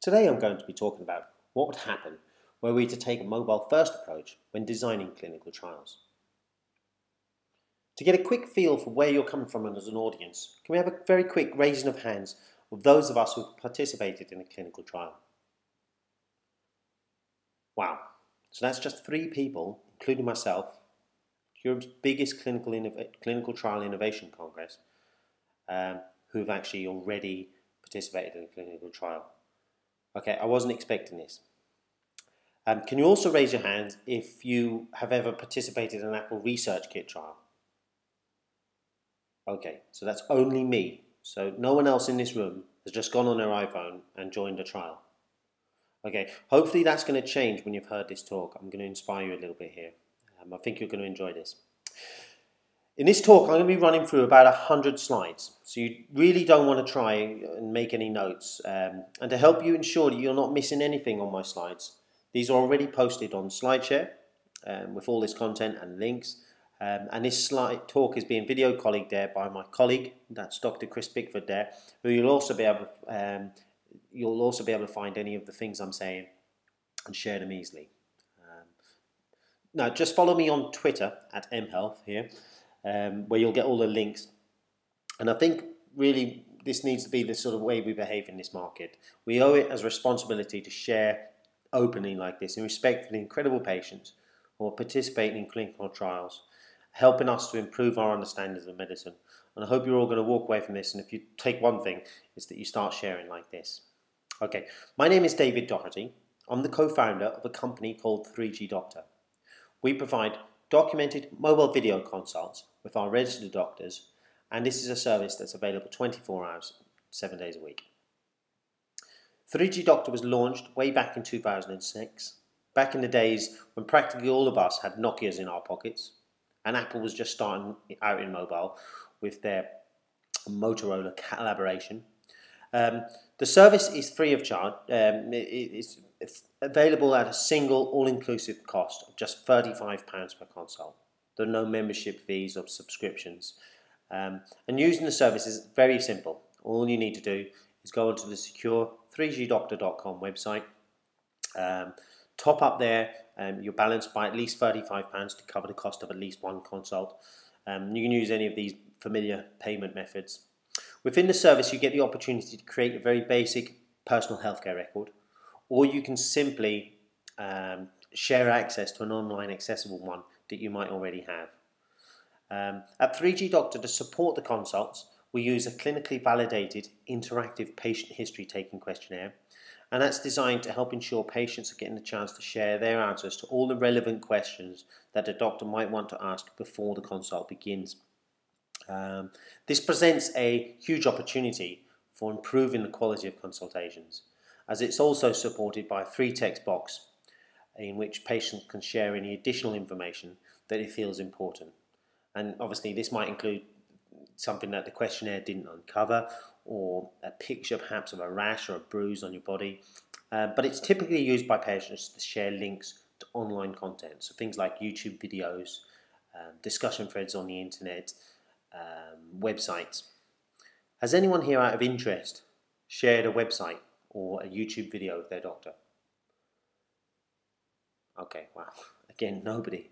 Today I'm going to be talking about what would happen were we to take a mobile-first approach when designing clinical trials. To get a quick feel for where you're coming from as an audience, can we have a very quick raising of hands of those of us who've participated in a clinical trial? Wow, so that's just 3 people, including myself, Europe's biggest clinical trial innovation congress, who've actually already participated in a clinical trial. Okay, I wasn't expecting this. Can you also raise your hands if you have ever participated in an Apple Research Kit trial? Okay, so that's only me. So no one else in this room has just gone on their iPhone and joined a trial. Okay, hopefully that's going to change when you've heard this talk. I'm going to inspire you a little bit here. I think you're going to enjoy this. In this talk, I'm going to be running through about 100 slides. So you really don't want to try and make any notes. And to help you ensure that you're not missing anything on my slides, these are already posted on SlideShare with all this content and links. And this slide talk is being video colleagued there by my colleague, that's Dr. Chris Bickford there, who you'll also be able to find any of the things I'm saying and share them easily. Now, just follow me on Twitter at mhealth here, where you'll get all the links. And I think really this needs to be the sort of way we behave in this market. We owe it as a responsibility to share openly like this in respect for the incredible patients who are participating in clinical trials, helping us to improve our understanding of medicine. And I hope you're all going to walk away from this, and if you take one thing, it's that you start sharing like this. Okay, my name is David Doherty. I'm the co-founder of a company called 3G Doctor. We provide documented mobile video consults with our registered doctors, and this is a service that's available 24 hours, 7 days a week. 3G Doctor was launched way back in 2006, back in the days when practically all of us had Nokias in our pockets, and Apple was just starting out in mobile with their Motorola collaboration. The service is free of charge. It's available at a single all-inclusive cost of just £35 per consult. There are no membership fees or subscriptions. And using the service is very simple. All you need to do is go onto the secure 3gdoctor.com website, top up there your balance by at least £35 to cover the cost of at least one consult. You can use any of these familiar payment methods. Within the service, you get the opportunity to create a very basic personal healthcare record, or you can simply share access to an online accessible one that you might already have. At 3G Doctor, to support the consults, we use a clinically validated interactive patient history taking questionnaire, and that's designed to help ensure patients are getting the chance to share their answers to all the relevant questions that the doctor might want to ask before the consult begins. This presents a huge opportunity for improving the quality of consultations, as it's also supported by a free text box in which patients can share any additional information that it feels important. And obviously this might include something that the questionnaire didn't uncover, or a picture perhaps of a rash or a bruise on your body, but it's typically used by patients to share links to online content, so things like YouTube videos, discussion threads on the internet, websites. Has anyone here out of interest shared a website or a YouTube video of their doctor? Okay, wow, again, nobody.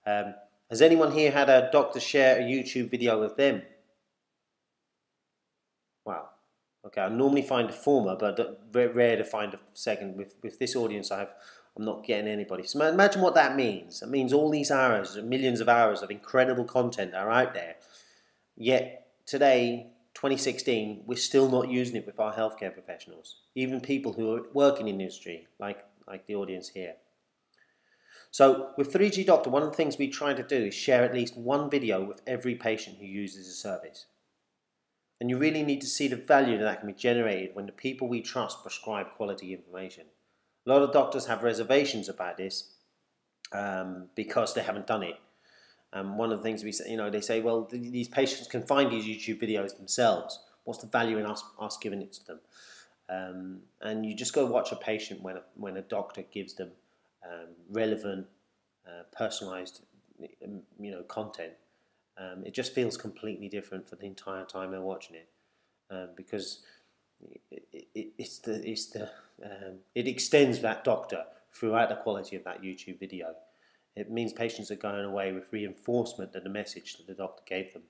Has anyone here had a doctor share a YouTube video with them? Wow. Okay, I normally find a former, but rare to find a second. With this audience I'm not getting anybody. So imagine what that means. It means all these hours, millions of hours of incredible content are out there. Yet today, 2016, we're still not using it with our healthcare professionals, even people who are working in the industry, like the audience here. So with 3G Doctor, one of the things we try to do is share at least one video with every patient who uses the service. And you really need to see the value that can be generated when the people we trust prescribe quality information. A lot of doctors have reservations about this because they haven't done it. One of the things we say, they say, well, these patients can find these YouTube videos themselves. What's the value in us giving it to them? And you just go watch a patient when a doctor gives them relevant, personalized, content. It just feels completely different for the entire time they're watching it, because it extends that doctor throughout the quality of that YouTube video. It means patients are going away with reinforcement of the message that the doctor gave them.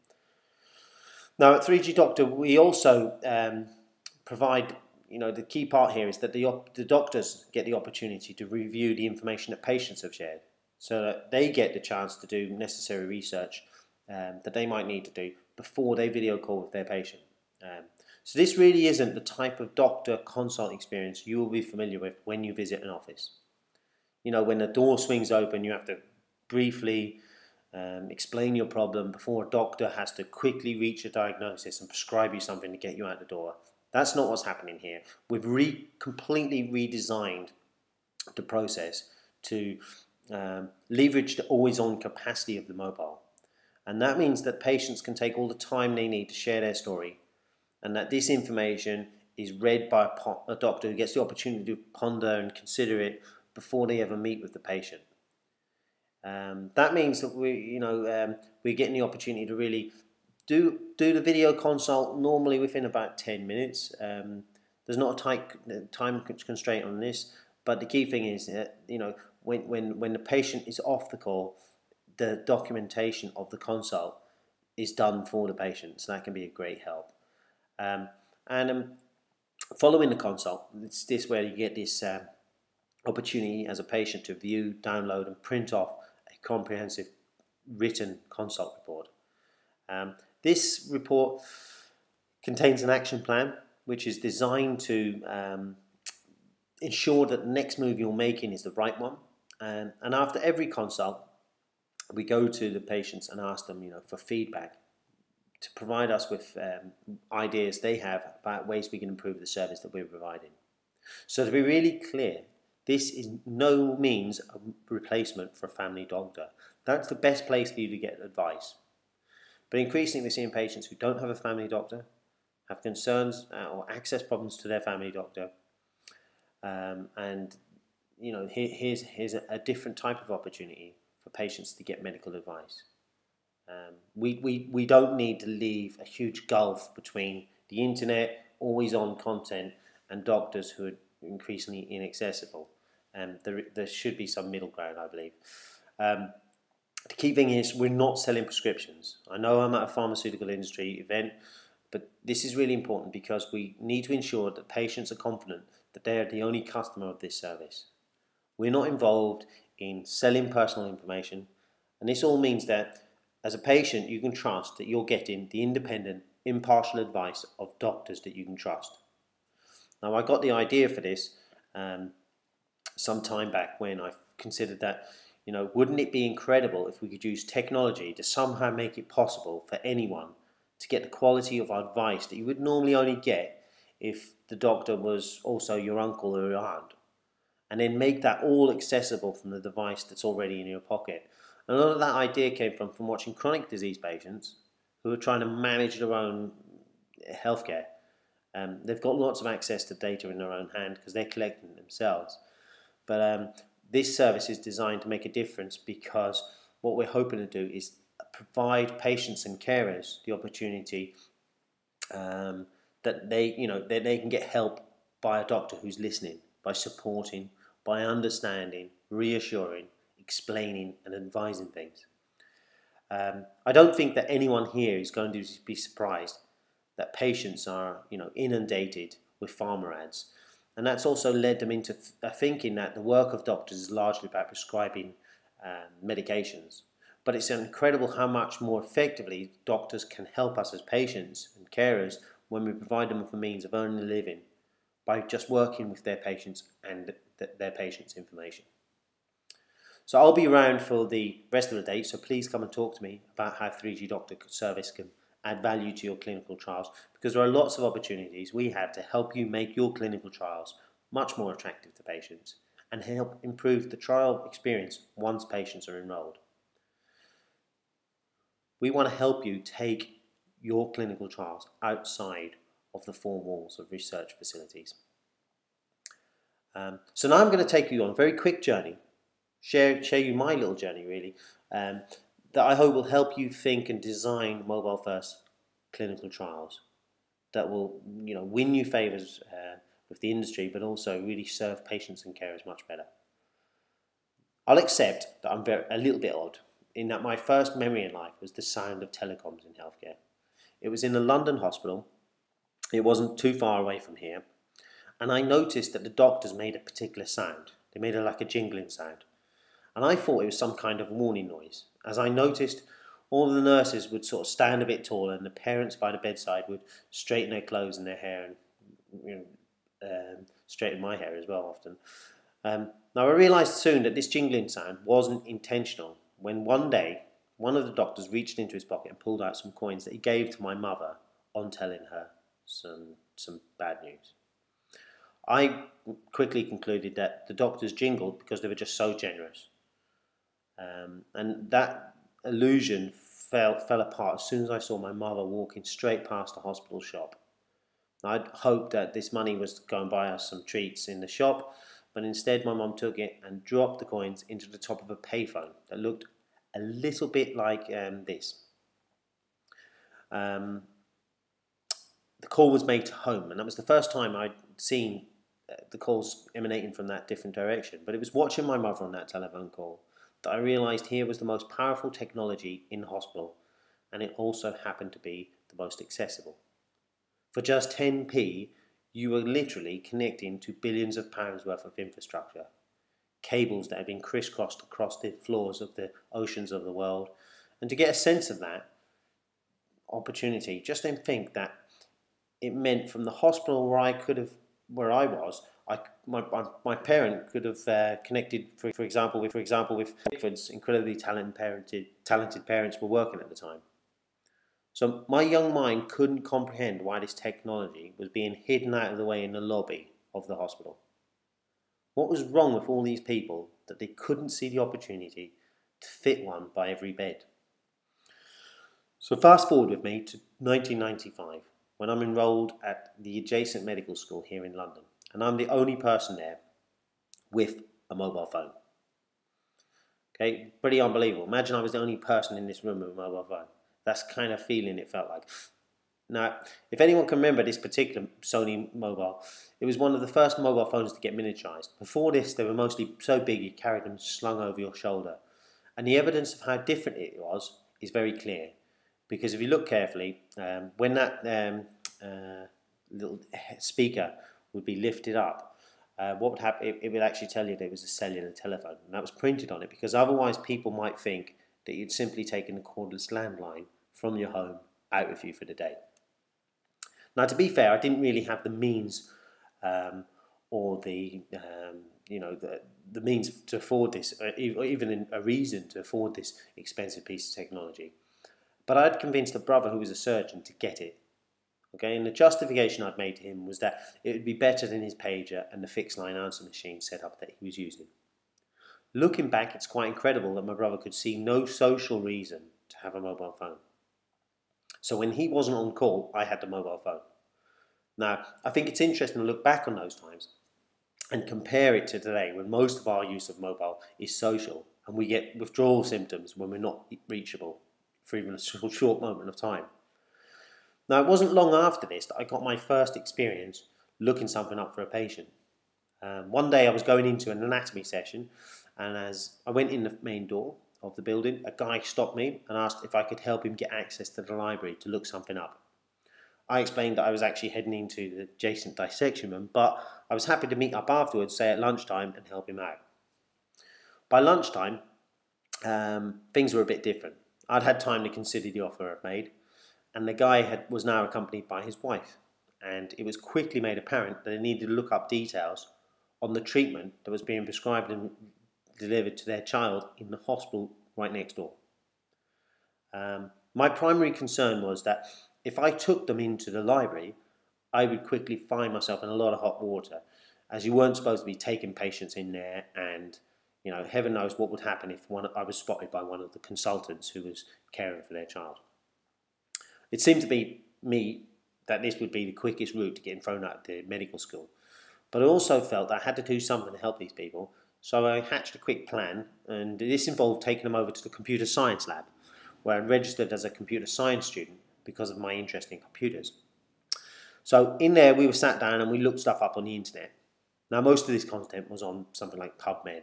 Now at 3G Doctor, we also provide, the key part here is that the doctors get the opportunity to review the information that patients have shared, so that they get the chance to do necessary research that they might need to do before they video call with their patient. So this really isn't the type of doctor consult experience you will be familiar with when you visit an office. When the door swings open, you have to briefly explain your problem before a doctor has to quickly reach a diagnosis and prescribe you something to get you out the door. That's not what's happening here. We've completely redesigned the process to leverage the always-on capacity of the mobile. And that means that patients can take all the time they need to share their story, and that this information is read by a doctor who gets the opportunity to ponder and consider it before they ever meet with the patient. That means that we're getting the opportunity to really do the video consult normally within about 10 minutes. There's not a tight time constraint on this, but the key thing is that when the patient is off the call, the documentation of the consult is done for the patient, so that can be a great help. Following the consult, it's this where you get this opportunity as a patient to view, download and print off a comprehensive written consult report. This report contains an action plan which is designed to ensure that the next move you're making is the right one. And after every consult, we go to the patients and ask them, for feedback, to provide us with ideas they have about ways we can improve the service that we're providing. So to be really clear, this is no means a replacement for a family doctor. That's the best place for you to get advice. But increasingly we're seeing patients who don't have a family doctor, have concerns or access problems to their family doctor, here's a different type of opportunity for patients to get medical advice. We don't need to leave a huge gulf between the internet, always-on content, and doctors who are increasingly inaccessible. There should be some middle ground, I believe. The key thing is we're not selling prescriptions. I know I'm at a pharmaceutical industry event, but this is really important because we need to ensure that patients are confident that they are the only customer of this service. We're not involved in selling personal information, and this all means that as a patient you can trust that you're getting the independent, impartial advice of doctors that you can trust. Now I got the idea for this some time back when I considered that, wouldn't it be incredible if we could use technology to somehow make it possible for anyone to get the quality of advice that you would normally only get if the doctor was also your uncle or your aunt, and then make that all accessible from the device that's already in your pocket. And a lot of that idea came from watching chronic disease patients who are trying to manage their own healthcare. They've got lots of access to data in their own hand because they're collecting it themselves. But this service is designed to make a difference, because what we're hoping to do is provide patients and carers the opportunity that they can get help by a doctor who's listening, by supporting, by understanding, reassuring, explaining and advising things. I don't think that anyone here is going to be surprised that patients are inundated with pharma ads, and that's also led them into thinking that the work of doctors is largely about prescribing medications. But it's incredible how much more effectively doctors can help us as patients and carers when we provide them with a means of earning a living by just working with their patients and their patients' information. So I'll be around for the rest of the day, so please come and talk to me about how 3G Doctor service can add value to your clinical trials, because there are lots of opportunities we have to help you make your clinical trials much more attractive to patients and help improve the trial experience once patients are enrolled. We want to help you take your clinical trials outside of the four walls of research facilities. So now I'm going to take you on a very quick journey, share you my little journey really, that I hope will help you think and design mobile first clinical trials. that will, win you favours with the industry, but also really serve patients and carers much better. I'll accept that I'm a little bit odd, in that my first memory in life was the sound of telecoms in healthcare. It was in a London hospital. It wasn't too far away from here, and I noticed that the doctors made a particular sound. They made like a jingling sound, and I thought it was some kind of warning noise. As I noticed, all the nurses would sort of stand a bit taller, and the parents by the bedside would straighten their clothes and their hair, and straighten my hair as well often. Now I realised soon that this jingling sound wasn't intentional, when one day one of the doctors reached into his pocket and pulled out some coins that he gave to my mother on telling her some bad news. I quickly concluded that the doctors jingled because they were just so generous. And that illusion fell apart as soon as I saw my mother walking straight past the hospital shop. I'd hoped that this money was to go and buy us some treats in the shop, but instead my mum took it and dropped the coins into the top of a payphone that looked a little bit like this. The call was made to home, and that was the first time I'd seen the calls emanating from that different direction. But it was watching my mother on that telephone call that I realised here was the most powerful technology in the hospital, and it also happened to be the most accessible. For just 10p, you were literally connecting to billions of pounds worth of infrastructure, cables that had been crisscrossed across the floors of the oceans of the world. And to get a sense of that opportunity, just then think that it meant from the hospital where I was, my parent could have connected, for example, with Pickford's incredibly talented parents were working at the time. So my young mind couldn't comprehend why this technology was being hidden out of the way in the lobby of the hospital. What was wrong with all these people that they couldn't see the opportunity to fit one by every bed? So fast forward with me to 1995, when I'm enrolled at the adjacent medical school here in London, and I'm the only person there with a mobile phone. Okay, pretty unbelievable. Imagine I was the only person in this room with a mobile phone. That's the kind of feeling it felt like. Now, if anyone can remember this particular Sony mobile, it was one of the first mobile phones to get miniaturized. Before this, they were mostly so big you carried them slung over your shoulder. And the evidence of how different it was is very clear. Because if you look carefully, when that little speaker would be lifted up, what would happen? It would actually tell you that it was a cellular telephone, and that was printed on it, because otherwise people might think that you'd simply taken a cordless landline from your home out with you for the day. Now, to be fair, I didn't really have the means or the means to afford this, or even a reason to afford this expensive piece of technology. But I'd convinced a brother who was a surgeon to get it. Okay, and the justification I'd made to him was that it would be better than his pager and the fixed line answer machine setup that he was using. Looking back, it's quite incredible that my brother could see no social reason to have a mobile phone. So when he wasn't on call, I had the mobile phone. Now, I think it's interesting to look back on those times and compare it to today, when most of our use of mobile is social, and we get withdrawal symptoms when we're not reachable for even a short moment of time. Now, it wasn't long after this that I got my first experience looking something up for a patient. One day I was going into an anatomy session, and as I went in the main door of the building, a guy stopped me and asked if I could help him get access to the library to look something up. I explained that I was actually heading into the adjacent dissection room, but I was happy to meet up afterwards, say at lunchtime, and help him out. By lunchtime, things were a bit different. I'd had time to consider the offer I'd made, and the guy was now accompanied by his wife, and it was quickly made apparent that they needed to look up details on the treatment that was being prescribed and delivered to their child in the hospital right next door. My primary concern was that if I took them into the library, I would quickly find myself in a lot of hot water, as you weren't supposed to be taking patients in there, and heaven knows what would happen if I was spotted by one of the consultants who was caring for their child. It seemed to be me that this would be the quickest route to getting thrown out of the medical school, but I also felt that I had to do something to help these people, so I hatched a quick plan, and this involved taking them over to the computer science lab, where I registered as a computer science student because of my interest in computers. So in there we were sat down and we looked stuff up on the internet. Now most of this content was on something like PubMed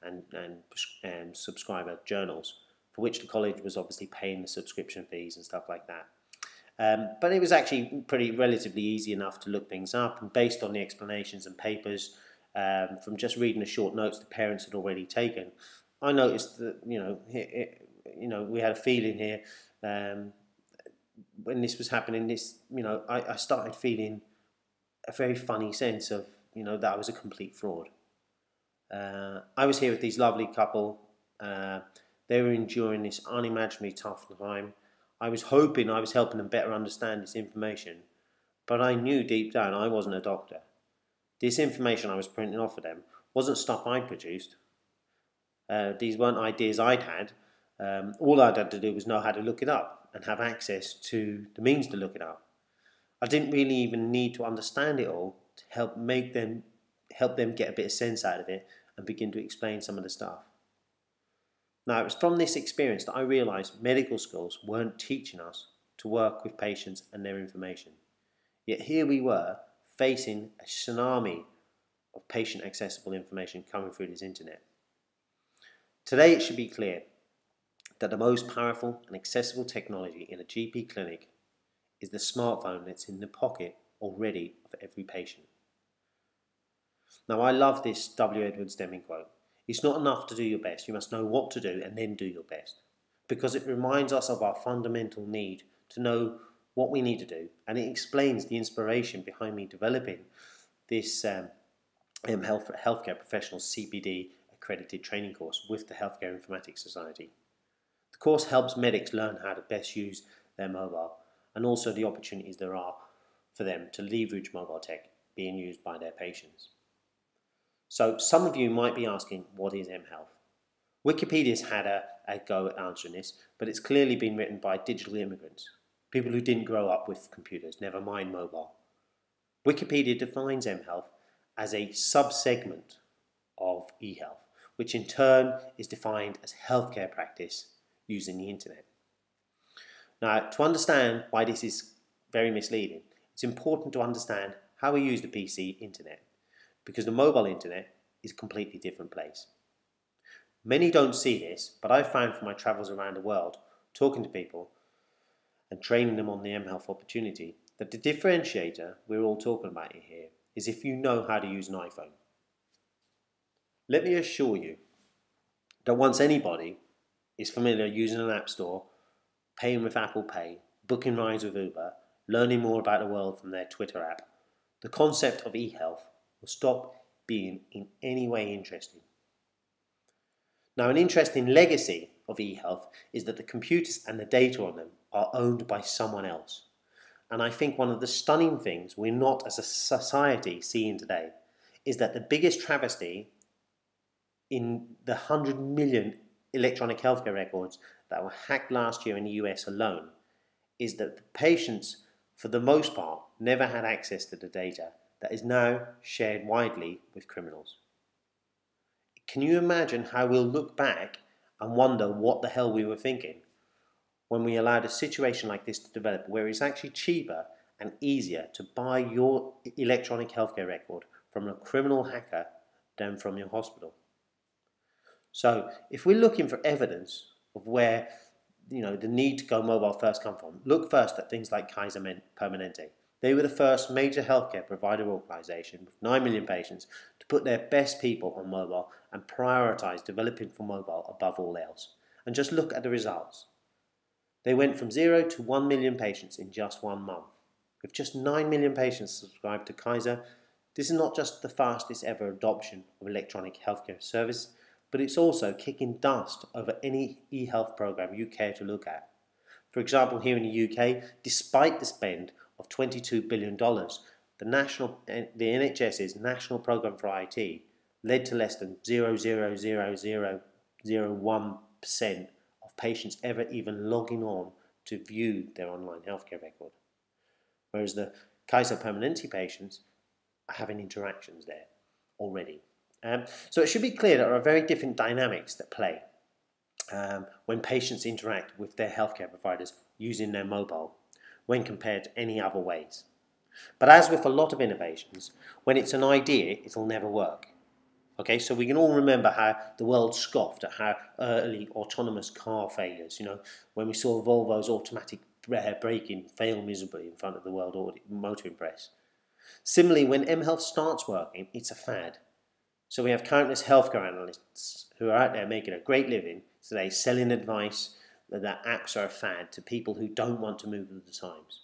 and subscriber journals, for which the college was obviously paying the subscription fees and stuff like that. But it was actually relatively easy enough to look things up, and based on the explanations and papers from just reading the short notes the parents had already taken, I noticed that we had a feeling here when this was happening. I started feeling a very funny sense of that I was a complete fraud. I was here with these lovely couple. They were enduring this unimaginably tough time. I was hoping I was helping them better understand this information, but I knew deep down I wasn't a doctor. This information I was printing off for them wasn't stuff I'd produced. These weren't ideas I'd had. All I'd had to do was know how to look it up and have access to the means to look it up. I didn't really even need to understand it all to help them get a bit of sense out of it and begin to explain some of the stuff. Now, it was from this experience that I realised medical schools weren't teaching us to work with patients and their information. Yet here we were, facing a tsunami of patient-accessible information coming through this internet. Today it should be clear that the most powerful and accessible technology in a GP clinic is the smartphone that's in the pocket already of every patient. Now, I love this W. Edwards Deming quote. It's not enough to do your best, you must know what to do and then do your best, because it reminds us of our fundamental need to know what we need to do, and it explains the inspiration behind me developing this healthcare professional CPD accredited training course with the Healthcare Informatics Society. The course helps medics learn how to best use their mobile and also the opportunities there are for them to leverage mobile tech being used by their patients. So some of you might be asking, what is mHealth? Wikipedia's had a go at answering this, but it's clearly been written by digital immigrants, people who didn't grow up with computers, never mind mobile. Wikipedia defines mHealth as a sub-segment of eHealth, which in turn is defined as healthcare practice using the internet. Now, to understand why this is very misleading, it's important to understand how we use the PC internet, because the mobile internet is a completely different place. Many don't see this, but I've found from my travels around the world, talking to people and training them on the mHealth opportunity, that the differentiator we're all talking about here is if you know how to use an iPhone. Let me assure you that once anybody is familiar using an app store, paying with Apple Pay, booking rides with Uber, learning more about the world from their Twitter app, the concept of eHealth will stop being in any way interesting. Now, an interesting legacy of eHealth is that the computers and the data on them are owned by someone else. And I think one of the stunning things we're not as a society seeing today is that the biggest travesty in the 100 million electronic healthcare records that were hacked last year in the US alone is that the patients, for the most part, never had access to the data that is now shared widely with criminals. Can you imagine how we'll look back and wonder what the hell we were thinking when we allowed a situation like this to develop, where it's actually cheaper and easier to buy your electronic healthcare record from a criminal hacker than from your hospital? So if we're looking for evidence of where the need to go mobile first come from, look first at things like Kaiser Permanente. They were the first major healthcare provider organisation with 9 million patients to put their best people on mobile and prioritise developing for mobile above all else. And just look at the results. They went from 0 to 1 million patients in just 1 month. With just 9 million patients subscribed to Kaiser, this is not just the fastest ever adoption of electronic healthcare service, but it's also kicking dust over any eHealth program you care to look at. For example, here in the UK, despite the spend of $22 billion, the NHS's National Programme for IT led to less than 0.00001% of patients ever even logging on to view their online healthcare record. Whereas the Kaiser Permanente patients are having interactions there already. So it should be clear there are very different dynamics that play when patients interact with their healthcare providers using their mobile when compared to any other ways. But as with a lot of innovations, when it's an idea, it'll never work. Okay, so we can all remember how the world scoffed at how early autonomous car failures, when we saw Volvo's automatic braking fail miserably in front of the world motoring press. Similarly, when mHealth starts working, it's a fad. So we have countless healthcare analysts who are out there making a great living today selling advice that apps are a fad to people who don't want to move with the times.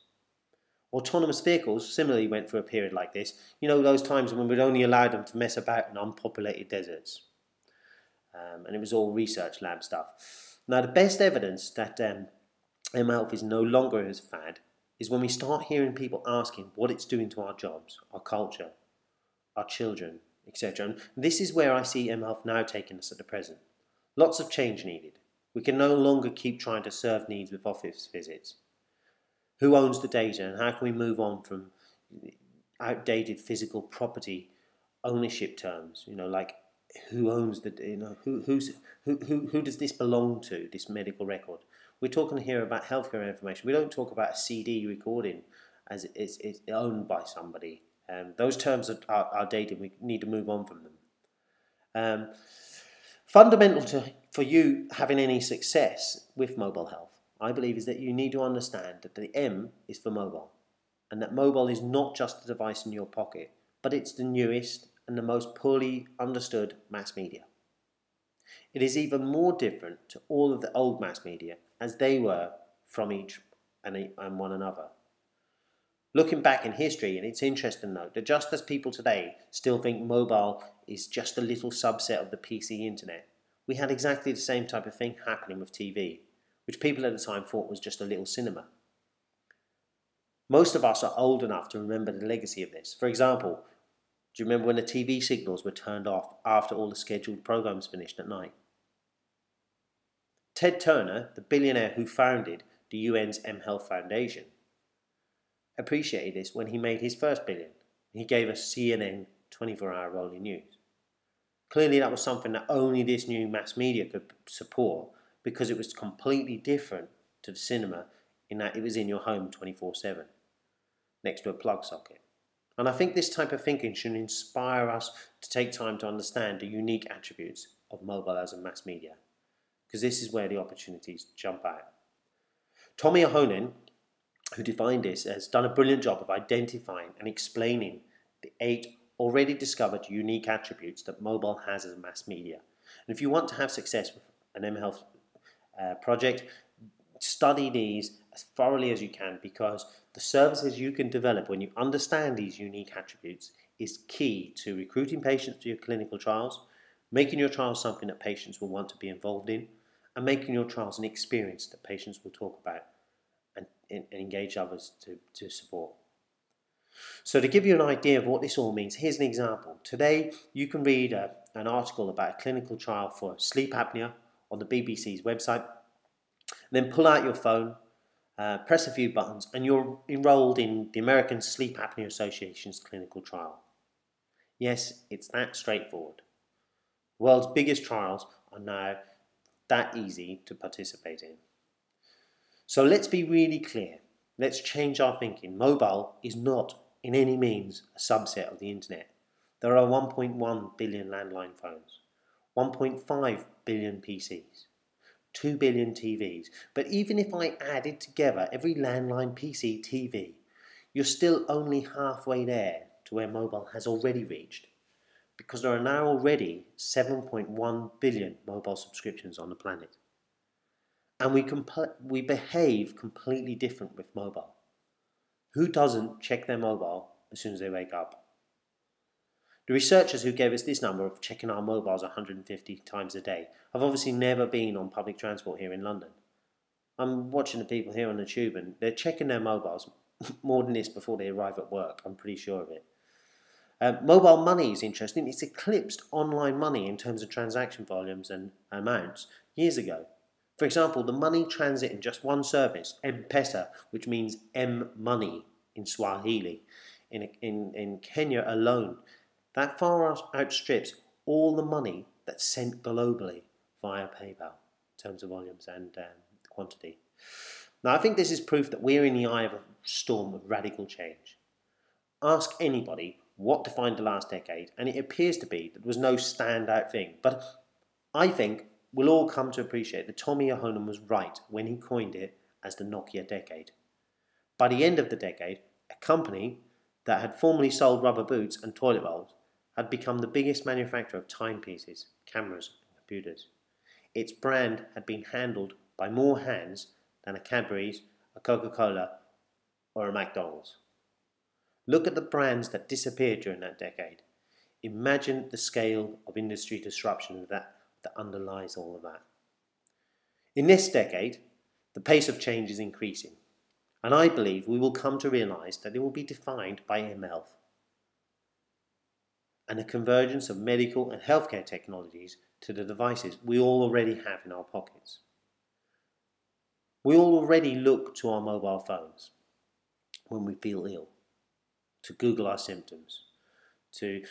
Autonomous vehicles similarly went through a period like this. Those times when we'd only allowed them to mess about in unpopulated deserts. And it was all research lab stuff. Now, the best evidence that mHealth is no longer a fad is when we start hearing people asking what it's doing to our jobs, our culture, our children, etc. And this is where I see mHealth now taking us at the present. Lots of change needed. We can no longer keep trying to serve needs with office visits. Who owns the data, and how can we move on from outdated physical property ownership terms? Like who owns the, who does this belong to? This medical record. We're talking here about healthcare information. We don't talk about a CD recording as it's owned by somebody. Those terms are dated. We need to move on from them. Fundamental for you having any success with mobile health, I believe, is that you need to understand that the M is for mobile, and that mobile is not just a device in your pocket, but it's the newest and the most poorly understood mass media. It is even more different to all of the old mass media, as they were from each and one another. Looking back in history, and it's interesting to note that just as people today still think mobile is just a little subset of the PC internet, we had exactly the same type of thing happening with TV, which people at the time thought was just a little cinema. Most of us are old enough to remember the legacy of this. For example, do you remember when the TV signals were turned off after all the scheduled programs finished at night? Ted Turner, the billionaire who founded the UN's mHealth Foundation, appreciated this when he made his first billion. He gave us CNN 24-hour rolling news. Clearly that was something that only this new mass media could support, because it was completely different to the cinema in that it was in your home 24/7, next to a plug socket. And I think this type of thinking should inspire us to take time to understand the unique attributes of mobile as a mass media, because this is where the opportunities jump out. Tommy Ahonen, who defined this, has done a brilliant job of identifying and explaining the 8 already discovered unique attributes that mobile has as a mass media. And if you want to have success with an mHealth project, study these as thoroughly as you can, because the services you can develop when you understand these unique attributes is key to recruiting patients to your clinical trials, making your trials something that patients will want to be involved in, and making your trials an experience that patients will talk about and engage others to support. So to give you an idea of what this all means, here's an example. Today you can read an article about a clinical trial for sleep apnea on the BBC's website, then pull out your phone, press a few buttons, and you're enrolled in the American Sleep Apnea Association's clinical trial. Yes, it's that straightforward. The world's biggest trials are now that easy to participate in. So let's be really clear. Let's change our thinking. Mobile is not in any means a subset of the internet. There are 1.1 billion landline phones, 1.5 billion PCs, 2 billion TVs. But even if I added together every landline, PC, TV, you're still only halfway there to where mobile has already reached, because there are now already 7.1 billion mobile subscriptions on the planet. And we behave completely different with mobile. Who doesn't check their mobile as soon as they wake up? The researchers who gave us this number of checking our mobiles 150 times a day have obviously never been on public transport here in London. I'm watching the people here on the tube and they're checking their mobiles more than this before they arrive at work, I'm pretty sure of it. Mobile money is interesting. It's eclipsed online money in terms of transaction volumes and amounts years ago. For example, the money transit in just one service, M-Pesa, which means M-money in Swahili, in Kenya alone, that far outstrips all the money that's sent globally via PayPal in terms of volumes and quantity. Now, I think this is proof that we're in the eye of a storm of radical change. Ask anybody what defined the last decade, and it appears to be that there was no standout thing. But I think we'll all come to appreciate that Tommy Ahonen was right when he coined it as the Nokia decade. By the end of the decade, a company that had formerly sold rubber boots and toilet rolls had become the biggest manufacturer of timepieces, cameras, and computers. Its brand had been handled by more hands than a Cadbury's, a Coca-Cola, or a McDonald's. Look at the brands that disappeared during that decade. Imagine the scale of industry disruption that underlies all of that. In this decade, the pace of change is increasing, and I believe we will come to realise that it will be defined by mHealth and the convergence of medical and healthcare technologies to the devices we all already have in our pockets. We all already look to our mobile phones when we feel ill, to Google our symptoms, to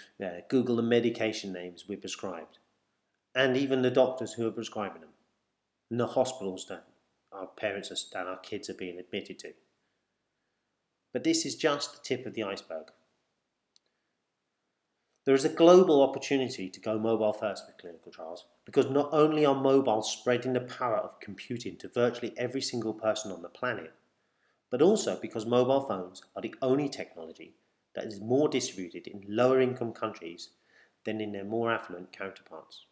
Google the medication names we prescribed, and even the doctors who are prescribing them, and the hospitals that our parents and our kids are being admitted to. But this is just the tip of the iceberg. There is a global opportunity to go mobile first with clinical trials, because not only are mobiles spreading the power of computing to virtually every single person on the planet, but also because mobile phones are the only technology that is more distributed in lower income countries than in their more affluent counterparts.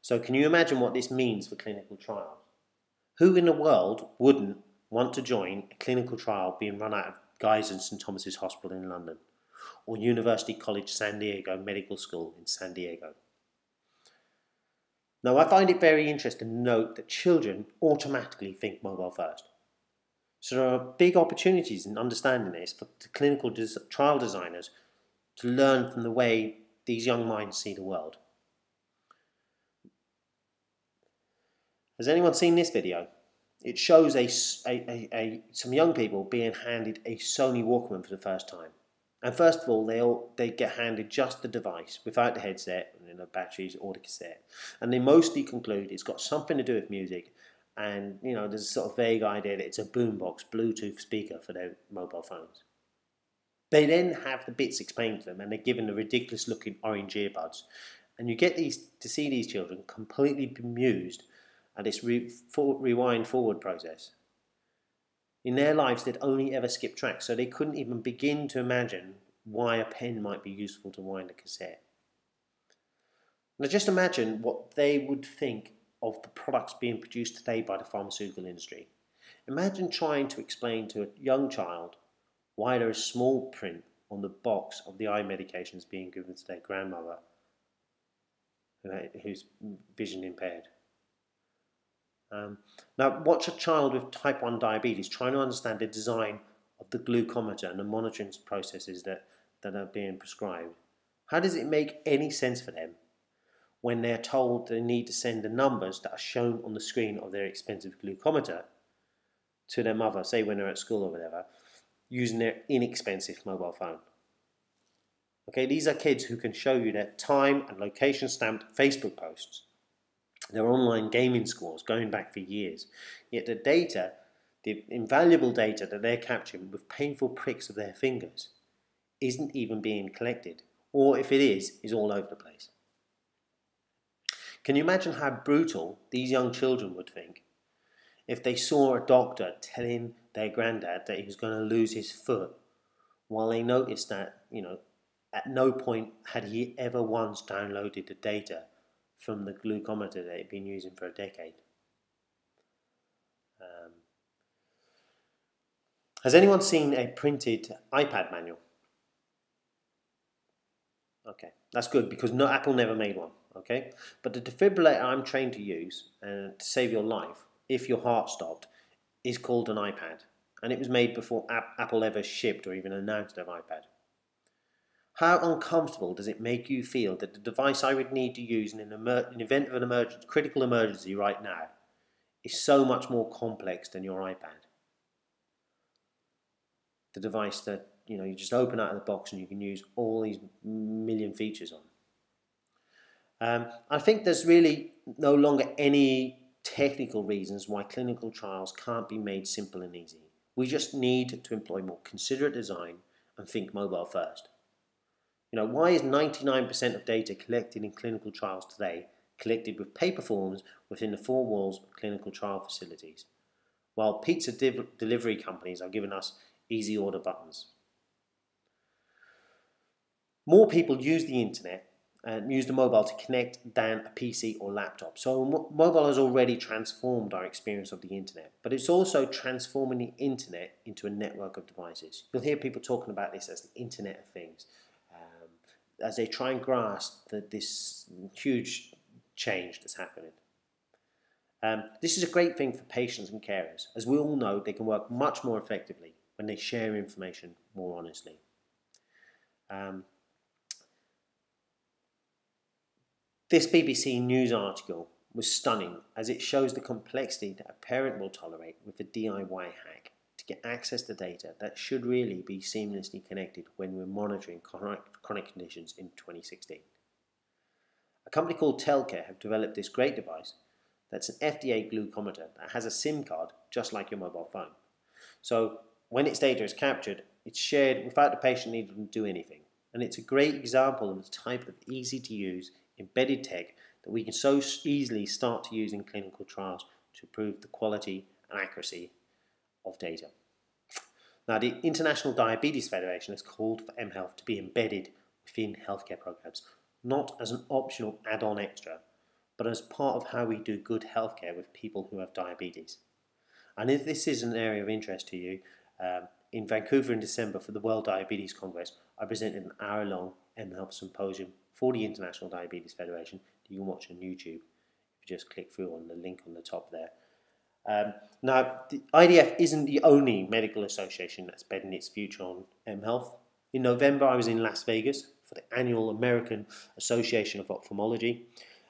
So can you imagine what this means for clinical trials? Who in the world wouldn't want to join a clinical trial being run out of Guy's and St Thomas's Hospital in London, or University College San Diego Medical School in San Diego? Now, I find it very interesting to note that children automatically think mobile first. So there are big opportunities in understanding this for the clinical trial designers to learn from the way these young minds see the world. Has anyone seen this video? It shows some young people being handed a Sony Walkman for the first time. And first of all, they get handed just the device without the headset and the batteries or the cassette. And they mostly conclude it's got something to do with music, and there's a sort of vague idea that it's a boombox, Bluetooth speaker for their mobile phones. They then have the bits explained to them, and they're given the ridiculous looking orange earbuds. And you get to see these children completely bemused at this rewind forward process. In their lives, they'd only ever skipped tracks, so they couldn't even begin to imagine why a pen might be useful to wind a cassette. Now just imagine what they would think of the products being produced today by the pharmaceutical industry. Imagine trying to explain to a young child why there is small print on the box of the eye medications being given to their grandmother who's vision impaired. Now watch a child with type 1 diabetes trying to understand the design of the glucometer and the monitoring processes that are being prescribed. How does it make any sense for them when they're told they need to send the numbers that are shown on the screen of their expensive glucometer to their mother, say when they're at school or whatever, using their inexpensive mobile phone? Okay, these are kids who can show you their time and location stamped Facebook posts, their online gaming scores going back for years. Yet the data, the invaluable data that they're capturing with painful pricks of their fingers, isn't even being collected, or if it is all over the place. Can you imagine how brutal these young children would think if they saw a doctor telling their granddad that he was going to lose his foot, while they noticed that, at no point had he ever once downloaded the data from the glucometer that he'd been using for a decade? Has anyone seen a printed iPad manual? Okay, that's good, because Apple never made one. Okay, but the defibrillator I'm trained to use to save your life if your heart stopped is called an iPad, and it was made before Apple ever shipped or even announced their iPad. How uncomfortable does it make you feel that the device I would need to use in an event of an critical emergency right now is so much more complex than your iPad? The device that you just open out of the box and you can use all these million features on. I think there's really no longer any technical reasons why clinical trials can't be made simple and easy. We just need to employ more considerate design and think mobile first. Why is 99% of data collected in clinical trials today collected with paper forms within the four walls of clinical trial facilities, while pizza delivery companies are giving us easy order buttons? More people use the internet and use the mobile to connect than a PC or laptop. So mobile has already transformed our experience of the internet, but it's also transforming the internet into a network of devices. You'll hear people talking about this as the Internet of Things, as they try and grasp this huge change that's happening. This is a great thing for patients and carers. As we all know, they can work much more effectively when they share information more honestly. This BBC News article was stunning, as it shows the complexity that a parent will tolerate with a DIY hack to get access to data that should really be seamlessly connected when we're monitoring chronic conditions in 2016. A company called Telcare have developed this great device that's an FDA glucometer that has a SIM card just like your mobile phone. So when its data is captured, it's shared without the patient needing to do anything. And it's a great example of the type of easy to use embedded tech that we can so easily start to use in clinical trials to improve the quality and accuracy of data. Now, the International Diabetes Federation has called for mHealth to be embedded within healthcare programs, not as an optional add-on extra, but as part of how we do good healthcare with people who have diabetes. And if this is an area of interest to you, in Vancouver in December for the World Diabetes Congress, I presented an hour-long mHealth symposium for the International Diabetes Federation that you can watch on YouTube. If you just click through on the link on the top there. Now, the IDF isn't the only medical association that's betting its future on mHealth. In November, I was in Las Vegas for the annual American Association of Ophthalmology.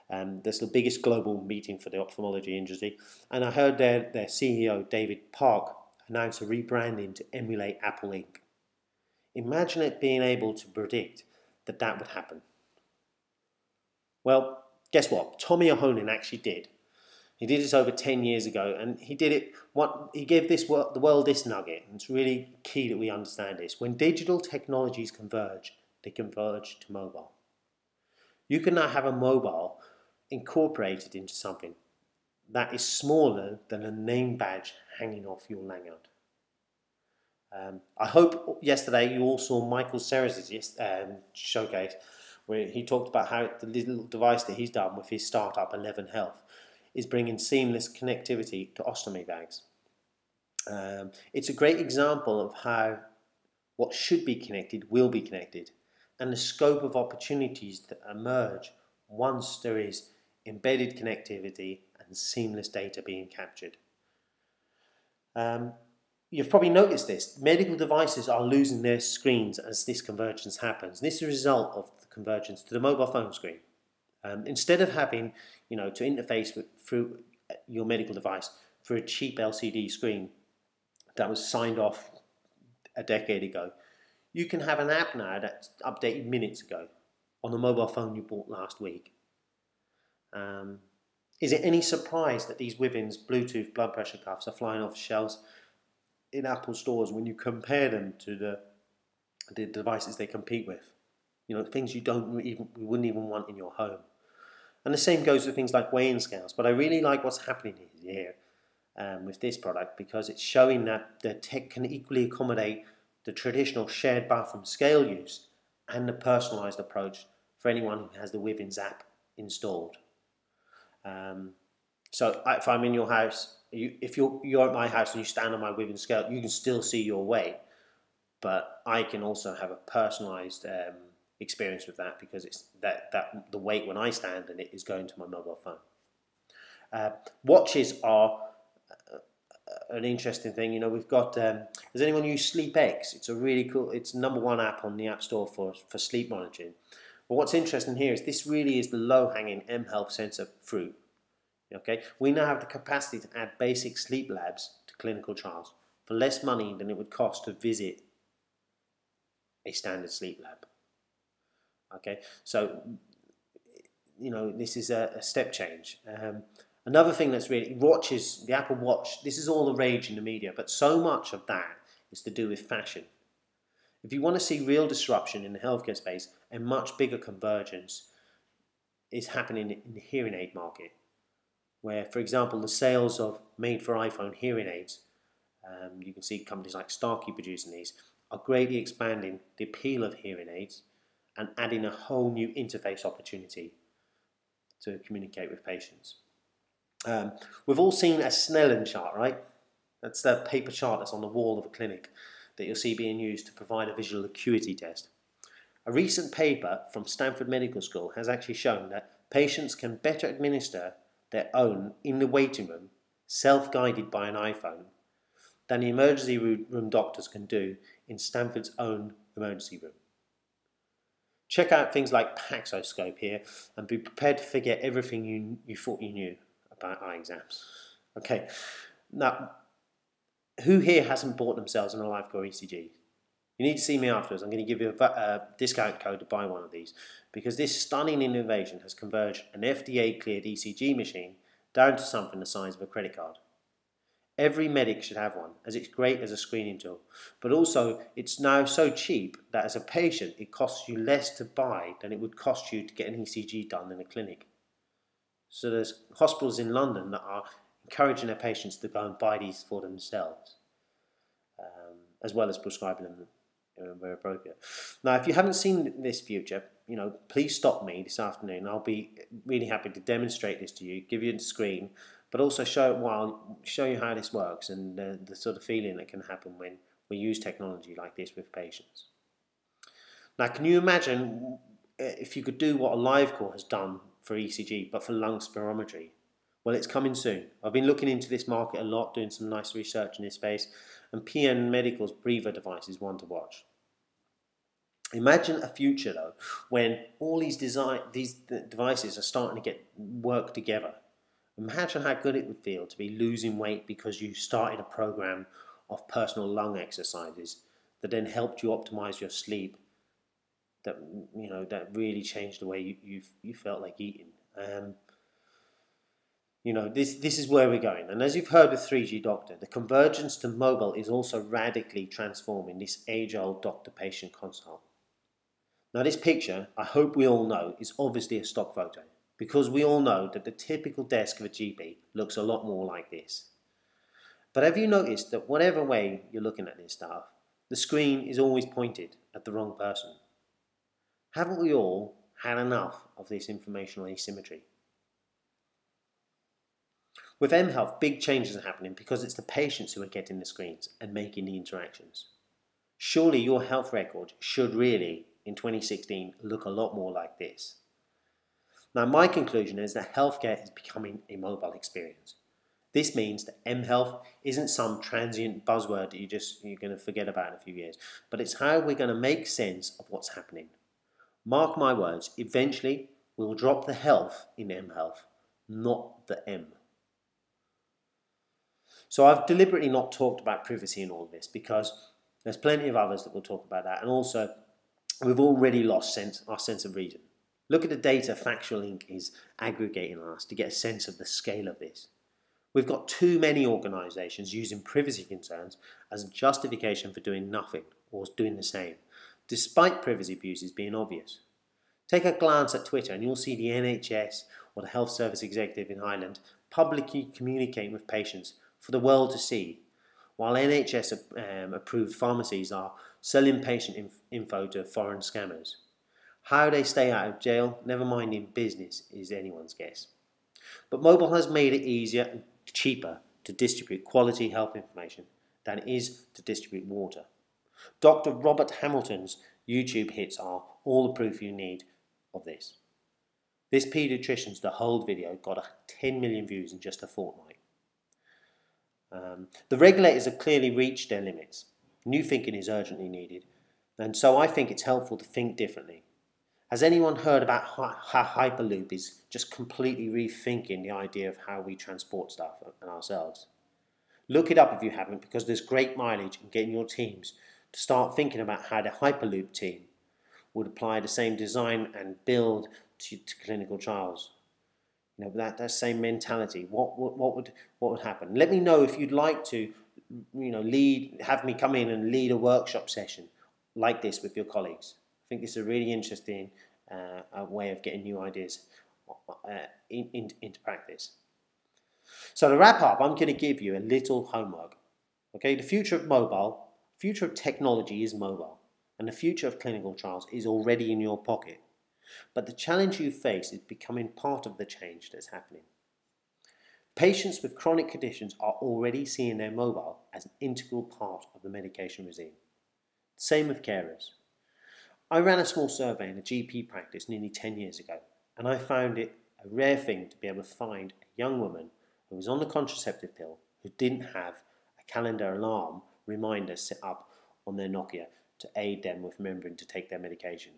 That's the biggest global meeting for the ophthalmology industry. And I heard their CEO, David Park, announce a rebranding to emulate Apple Inc. Imagine it being able to predict that would happen. Well, guess what? Tommy Ahonen actually did. He did this over 10 years ago, and he did it. He gave the world this nugget, and it's really key that we understand this. When digital technologies converge, they converge to mobile. You can now have a mobile incorporated into something that is smaller than a name badge hanging off your lanyard. I hope yesterday you all saw Michael Serres' showcase, where he talked about how the little device that he's done with his startup 11 Health is bringing seamless connectivity to ostomy bags. It's a great example of how what should be connected will be connected, and the scope of opportunities that emerge once there is embedded connectivity and seamless data being captured. You've probably noticed this. Medical devices are losing their screens as this convergence happens. This is a result of the convergence to the mobile phone screen. Instead of having, to interface through your medical device through a cheap LCD screen that was signed off a decade ago, you can have an app now that's updated minutes ago on the mobile phone you bought last week. Is it any surprise that these Withings Bluetooth blood pressure cuffs are flying off shelves in Apple stores when you compare them to the devices they compete with? Things you wouldn't even want in your home. And the same goes with things like weighing scales. But I really like what's happening here with this product, because it's showing that the tech can equally accommodate the traditional shared bathroom scale use and the personalized approach for anyone who has the Withings app installed. So if I'm in your house, if you're at my house and you stand on my Withings scale, you can still see your weight, but I can also have a personalized experience with that, because it's the weight when I stand and it is going to my mobile phone. Watches are an interesting thing. We've got, does anyone use SleepX? It's a really cool, it's #1 app on the App Store for sleep monitoring. But what's interesting here is this really is the low-hanging mHealth sensor fruit. Okay, we now have the capacity to add basic sleep labs to clinical trials for less money than it would cost to visit a standard sleep lab. Okay, so this is a step change. Another thing that's really, watches, the Apple Watch, this is all the rage in the media, but so much of that is to do with fashion. If you want to see real disruption in the healthcare space, a much bigger convergence is happening in the hearing aid market, where, for example, the sales of made-for-iPhone hearing aids, you can see companies like Starkey producing these, are greatly expanding the appeal of hearing aids and adding a whole new interface opportunity to communicate with patients. We've all seen a Snellen chart, right? That's the paper chart that's on the wall of a clinic that you'll see being used to provide a visual acuity test. A recent paper from Stanford Medical School has actually shown that patients can better administer their own in the waiting room, self-guided by an iPhone, than the emergency room doctors can do in Stanford's own emergency room. Check out things like Paxoscope here and be prepared to forget everything you thought you knew about eye exams. Okay, now, who here hasn't bought themselves an AliveCore ECG? You need to see me afterwards. I'm going to give you a discount code to buy one of these, because this stunning innovation has converged an FDA-cleared ECG machine down to something the size of a credit card. Every medic should have one, as it's great as a screening tool, but also it's now so cheap that as a patient it costs you less to buy than it would cost you to get an ECG done in a clinic. So there's hospitals in London that are encouraging their patients to go and buy these for themselves, as well as prescribing them where appropriate. Now, if you haven't seen this future, please stop me this afternoon. I'll be really happy to demonstrate this to you, give you the screen, but also show you how this works and the sort of feeling that can happen when we use technology like this with patients. Now, can you imagine if you could do what AliveCore has done for ECG, but for lung spirometry? Well, it's coming soon. I've been looking into this market a lot, doing some nice research in this space, and PN Medical's breather device is one to watch. Imagine a future, though, when all these devices are starting to work together. Imagine how good it would feel to be losing weight because you started a program of personal lung exercises that then helped you optimize your sleep, that really changed the way you felt like eating. This is where we're going. And as you've heard with 3G Doctor, the convergence to mobile is also radically transforming this age-old doctor-patient consult. Now, this picture, I hope we all know, is obviously a stock photo, because we all know that the typical desk of a GP looks a lot more like this. But have you noticed that whatever way you're looking at this stuff, the screen is always pointed at the wrong person? Haven't we all had enough of this informational asymmetry? With mHealth, big changes are happening because it's the patients who are getting the screens and making the interactions. Surely your health record should really, in 2016, look a lot more like this. Now, my conclusion is that healthcare is becoming a mobile experience. This means that mHealth isn't some transient buzzword that you're going to forget about in a few years, but it's how we're going to make sense of what's happening. Mark my words, eventually we'll drop the health in mHealth, not the M. So I've deliberately not talked about privacy in all of this because there's plenty of others that will talk about that, and also we've already lost our sense of reason. Look at the data Factual Inc. is aggregating on us to get a sense of the scale of this. We've got too many organisations using privacy concerns as a justification for doing nothing or doing the same, despite privacy abuses being obvious. Take a glance at Twitter and you'll see the NHS or the Health Service Executive in Ireland publicly communicating with patients for the world to see, while NHS approved pharmacies are selling patient info to foreign scammers. How they stay out of jail, never mind in business, is anyone's guess. But mobile has made it easier and cheaper to distribute quality health information than it is to distribute water. Dr. Robert Hamilton's YouTube hits are all the proof you need of this. This paediatrician's The Hold video got 10 million views in just a fortnight. The regulators have clearly reached their limits. New thinking is urgently needed, and so I think it's helpful to think differently. Has anyone heard about how Hyperloop is just completely rethinking the idea of how we transport stuff and ourselves? Look it up if you haven't, because there's great mileage in getting your teams to start thinking about how the Hyperloop team would apply the same design and build to clinical trials. That same mentality. What would happen? Let me know if you'd like to, have me come in and lead a workshop session like this with your colleagues. I think this is a really interesting way of getting new ideas into practice. So to wrap up, I'm going to give you a little homework. Okay, the future of mobile, future of technology is mobile, and the future of clinical trials is already in your pocket. But the challenge you face is becoming part of the change that's happening. Patients with chronic conditions are already seeing their mobile as an integral part of the medication regime. Same with carers. I ran a small survey in a GP practice nearly 10 years ago, and I found it a rare thing to be able to find a young woman who was on the contraceptive pill who didn't have a calendar alarm reminder set up on their Nokia to aid them with remembering to take their medication.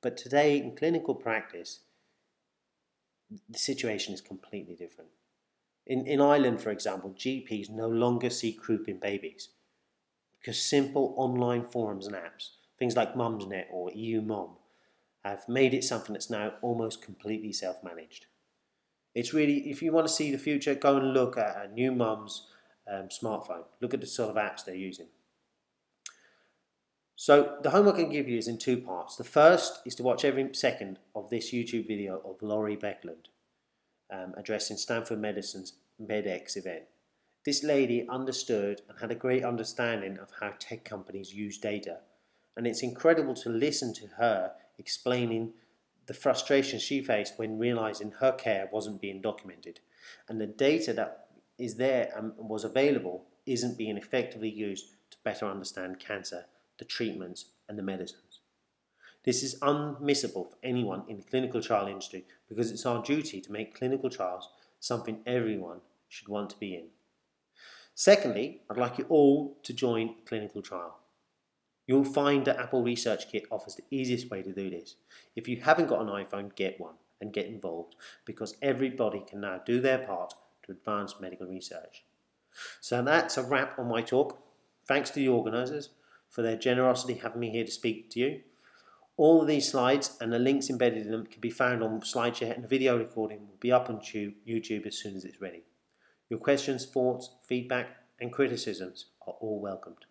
But today in clinical practice, the situation is completely different. In Ireland, for example, GPs no longer see croup-in babies because simple online forums and apps, things like Mumsnet or EU Mom, have made it something that's now almost completely self-managed. It's really, if you want to see the future, go and look at a new mum's smartphone. Look at the sort of apps they're using. So the homework I can give you is in two parts. The first is to watch every second of this YouTube video of Laurie Beckland addressing Stanford Medicine's MedX event. This lady understood and had a great understanding of how tech companies use data, and it's incredible to listen to her explaining the frustration she faced when realizing her care wasn't being documented, and the data that is there and was available isn't being effectively used to better understand cancer, the treatments and the medicines. This is unmissable for anyone in the clinical trial industry because it's our duty to make clinical trials something everyone should want to be in. Secondly, I'd like you all to join a clinical trial. You'll find that Apple Research Kit offers the easiest way to do this. If you haven't got an iPhone, get one and get involved because everybody can now do their part to advance medical research. So that's a wrap on my talk. Thanks to the organisers for their generosity having me here to speak to you. All of these slides and the links embedded in them can be found on SlideShare, and the video recording will be up on YouTube as soon as it's ready. Your questions, thoughts, feedback and criticisms are all welcomed.